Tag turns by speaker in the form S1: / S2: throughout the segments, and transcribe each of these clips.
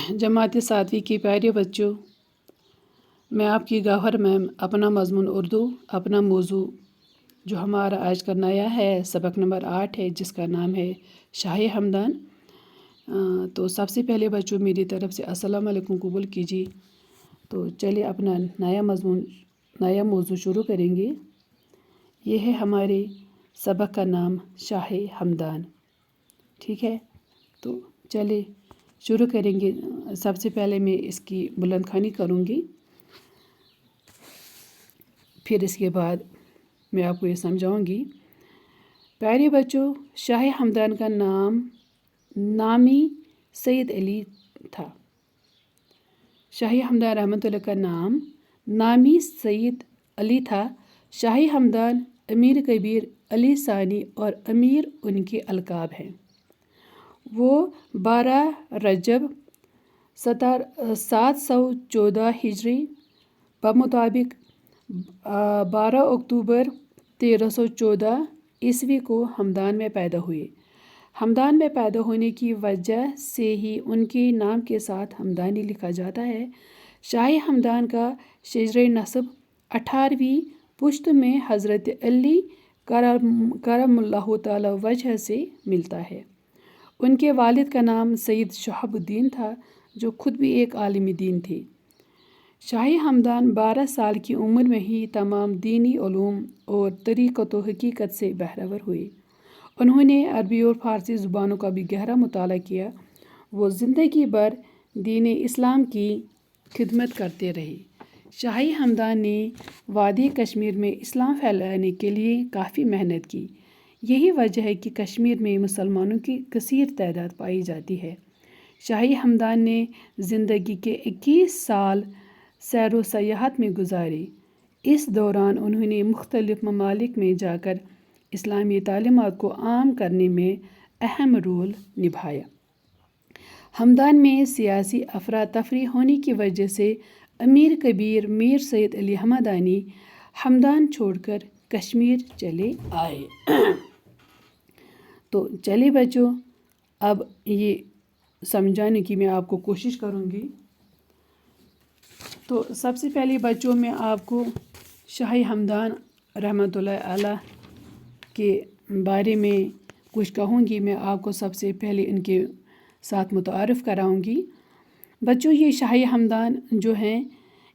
S1: जमात सातवीं की प्यारे बच्चों, मैं आपकी गौहर मैम अपना मज़मून उर्दू अपना मौजू जो हमारा आज का नया है सबक नंबर 8 है जिसका नाम है शाही हमदान। तो सबसे पहले बच्चों मेरी तरफ से अस्सलाम वालेकुम कबूल कीजिए। तो चलिए अपना नया मज़मून नया मौजू शुरू करेंगे। ये है हमारे सबक का नाम शाही हमदान। ठीक है, तो चलिए शुरू करेंगे। सबसे पहले मैं इसकी बुलंद ख़वानी करूँगी, फिर इसके बाद मैं आपको ये समझाऊँगी। प्यारे बच्चों, शाही हमदान का नामी सैयद अली था। शाही हमदान रहमतुल्लाह का नाम नामी सैयद अली था। शाही हमदान अमीर कबीर अली सानी और अमीर उनके अलकाब हैं। वो 12 रजब 714 हिजरी बमुताबिक 12 अक्टूबर 1314 ईस्वी को हमदान में पैदा हुए। हमदान में पैदा होने की वजह से ही उनके नाम के साथ हमदानी लिखा जाता है। शाही हमदान का शेजरे नस्ब 18वीं पुश्त में हज़रत अली करमुल्लाहु तआला वजह से मिलता है। उनके वालिद का नाम सैयद शहाबुद्दीन था, जो खुद भी एक आलिम दीन थे। शाही हमदान 12 साल की उम्र में ही तमाम दीनी उलूम और तरीक़त व हकीकत से बहरावर हुए। उन्होंने अरबी और फ़ारसी ज़ुबानों का भी गहरा मुताला किया। वो ज़िंदगी भर दीन इस्लाम की खिदमत करते रहे। शाही हमदान ने वादी कश्मीर में इस्लाम फैलाने के लिए काफ़ी मेहनत की। यही वजह है कि कश्मीर में मुसलमानों की कसीर तादाद पाई जाती है। शाही हमदान ने ज़िंदगी के 21 साल सैर व सयाहत में गुजारे। इस दौरान उन्होंने मुख्तलिफ़ ममालिक में जाकर इस्लामी तालीमात को आम करने में अहम रोल निभाया। हमदान में सियासी अफरा तफरी होने की वजह से अमीर कबीर मीर सैयद अली हमदानी हमदान छोड़कर कश्मीर चले आए। तो चलिए बच्चों, अब ये समझाने की मैं आपको कोशिश करूँगी। तो सबसे पहले बच्चों मैं आपको शाही हमदान रहमतुल्लाह अलैह के बारे में कुछ कहूँगी। मैं आपको सबसे पहले इनके साथ मुतारफ़ कराऊँगी। बच्चों, ये शाही हमदान जो हैं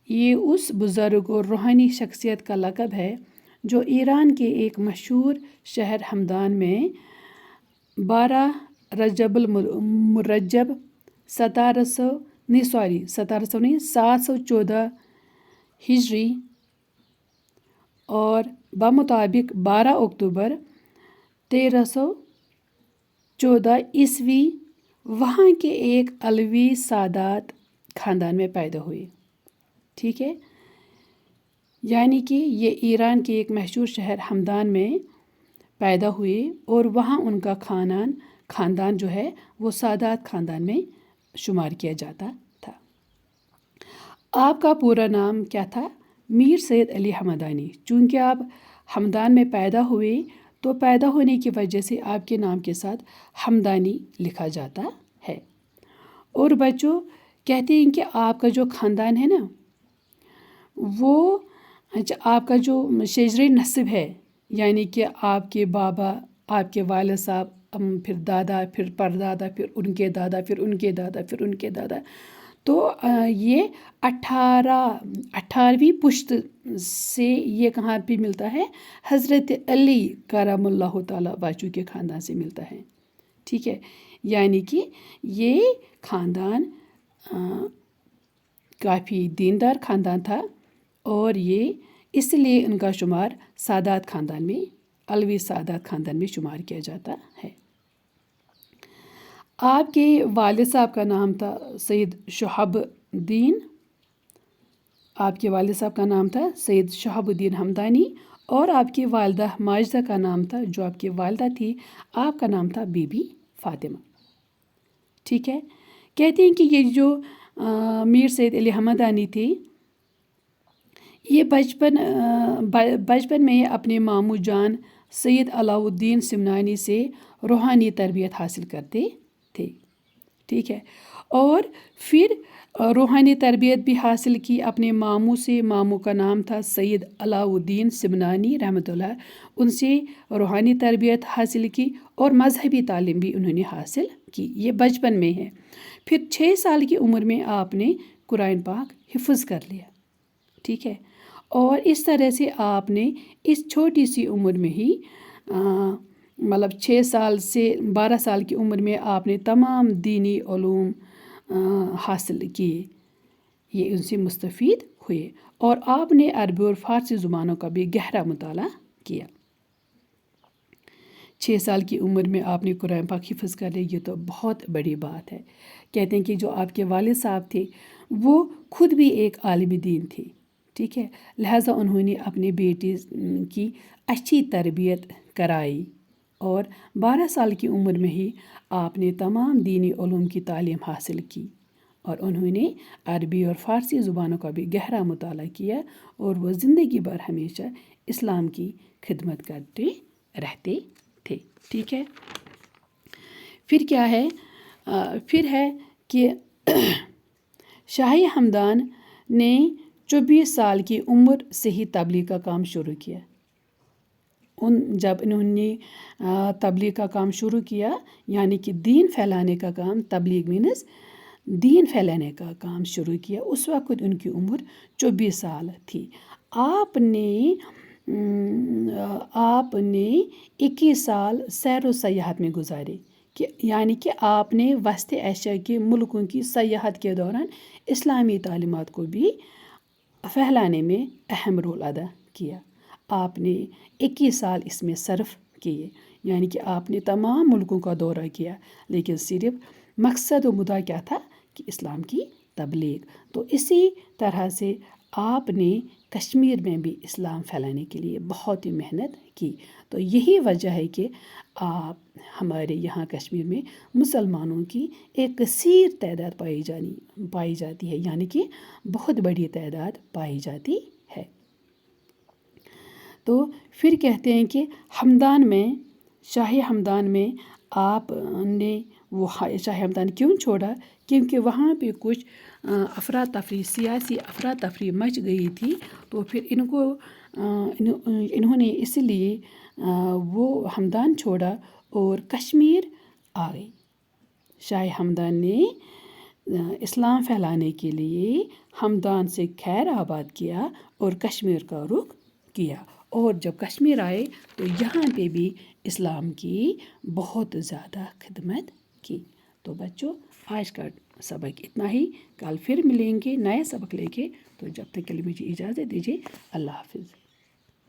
S1: ये उस बुज़ुर्ग और रूहानी शख्सियत का लक़ब है जो ईरान के एक मशहूर शहर हमदान में 12 रजबुल मुरज्जब 714 हिजरी और बमुताबिक 12 अक्टूबर 1314 ईस्वी वहाँ के एक अलवी सादात ख़ानदान में पैदा हुए। ठीक है, यानी कि ये ईरान के एक मशहूर शहर हमदान में पैदा हुए और वहाँ उनका ख़ानदान जो है वो सादात ख़ानदान में शुमार किया जाता था। आपका पूरा नाम क्या था? मीर सैयद अली हमदानी। चूँकि आप हमदान में पैदा हुए तो पैदा होने की वजह से आपके नाम के साथ हमदानी लिखा जाता है। और बच्चों कहते हैं कि आपका जो ख़ानदान है ना, वो आपका जो शेजरे नस्ब है, यानी कि आपके बाबा, आपके वालिद साहब, फिर दादा, फिर परदादा, फिर उनके दादा, फिर उनके दादा, फिर उनके दादा, तो ये 18वीं पुश्त से ये कहाँ पे मिलता है? हज़रत अली करमुल्लाहु तआला वजह के ख़ानदान से मिलता है। ठीक है, यानी कि ये ख़ानदान काफ़ी दीनदार ख़ानदान था और ये इसलिए उनका शुमार सादात ख़ानदान में, अलवी सादात ख़ानदान में शुमार किया जाता है। आपके वालिद साहब का नाम था सैयद शहाबुद्दीन। आपके वालिद साहब का नाम था सैयद शहाबुद्दीन हमदानी और आपकी वालिदा माजिदा का नाम था, जो आपकी वालिदा थी, आपका नाम था बीबी फ़ातिमा। ठीक है, कहते हैं कि ये जो मीर सैयद अली हमदानी थे, ये बचपन में अपने मामू जान सैयद अलाउद्दीन सिमनानी से रूहानी तरबियत हासिल करते थे। ٹھیک ہے. اور پھر روحانی تربیت بھی حاصل کی اپنے ماموں سے. ماموں کا نام تھا سید علاء الدین سمنانی رحمۃ اللہ. ان سے روحانی تربیت حاصل کی اور مذہبی تعلیم بھی انہوں نے حاصل کی. یہ بچپن میں ہے. پھر 6 سال کی عمر میں آپ نے قرآن پاک حفظ کر لیا. ٹھیک ہے. اور اس طرح سے آپ نے اس چھوٹی سی عمر میں ہی مطلب 6 سال سے 12 سال کی عمر میں آپ نے تمام دینی علوم حاصل کیے. یہ ان سے مستفید ہوئے. اور آپ نے عربی اور فارسی زبانوں کا بھی گہرا مطالعہ کیا. 6 سال کی عمر میں آپ نے قرآن پاک حفظ کر لیا. یہ تو بہت بڑی بات ہے. کہتے ہیں کہ جو آپ کے والد صاحب تھے وہ خود بھی ایک عالم دین تھے. ٹھیک ہے. لہٰذا انہوں نے اپنے بیٹی کی اچھی تربیت کرائی. اور 12 سال کی عمر میں ہی آپ نے تمام دینی علوم کی تعلیم حاصل کی. اور انہوں نے عربی اور فارسی زبانوں کا بھی گہرا مطالعہ کیا. اور وہ زندگی بھر ہمیشہ اسلام کی خدمت کرتے رہتے تھے. ٹھیک ہے. پھر کیا ہے؟ پھر ہے کہ شاہ ہمدان نے 24 سال کی عمر سے ہی تبلیغ کا کام شروع کیا. جب انہوں نے تبلیغ کا کام شروع کیا یعنی کہ دین پھیلانے کا کام، تبلیغ مینس دین پھیلانے کا کام شروع کیا، اس وقت ان کی عمر 24 سال تھی. آپ نے 21 سال سیر و سیاحت میں گزارے. یعنی کہ آپ نے وسط ایشیا کے ملکوں کی سیاحت کے دوران اسلامی تعلیمات کو بھی پھیلانے میں اہم رول ادا کیا. آپ نے 21 سال اس میں صرف کیے. یعنی کہ آپ نے تمام ملکوں کا دورہ کیا، لیکن صرف مقصد و مدعا کیا تھا کہ اسلام کی تبلیغ. تو اسی طرح سے آپ نے کشمیر میں بھی اسلام پھیلانے کے لیے بہت ہی محنت کی. تو یہی وجہ ہے کہ آپ ہمارے یہاں کشمیر میں مسلمانوں کی ایک کثیر تعداد پائی جاتی ہے. یعنی کہ بہت بڑی تعداد پائی جاتی ہے. تو پھر کہتے ہیں کہ ہمدان میں شاہ ہمدان میں آپ نے وہ شاہ ہمدان کیوں چھوڑا؟ کیونکہ وہاں پہ کچھ افراتفری سیاسی افراتفری مچ گئی تھی. تو پھر انہوں نے اس لیے وہ ہمدان چھوڑا اور کشمیر آ گئی. شاہ ہمدان نے اسلام پھیلانے کے لیے ہمدان سے خیر آباد کیا اور کشمیر کا رخ کیا. اور جب کشمیر آئے تو یہاں پہ بھی اسلام کی بہت زیادہ خدمت کی. تو بچوں آج کا سبق اتنا ہی. کل پھر ملیں گے نئے سبق لے کے. تو جب تک کے لیے مجھے اجازت دیجیے. اللہ حافظ.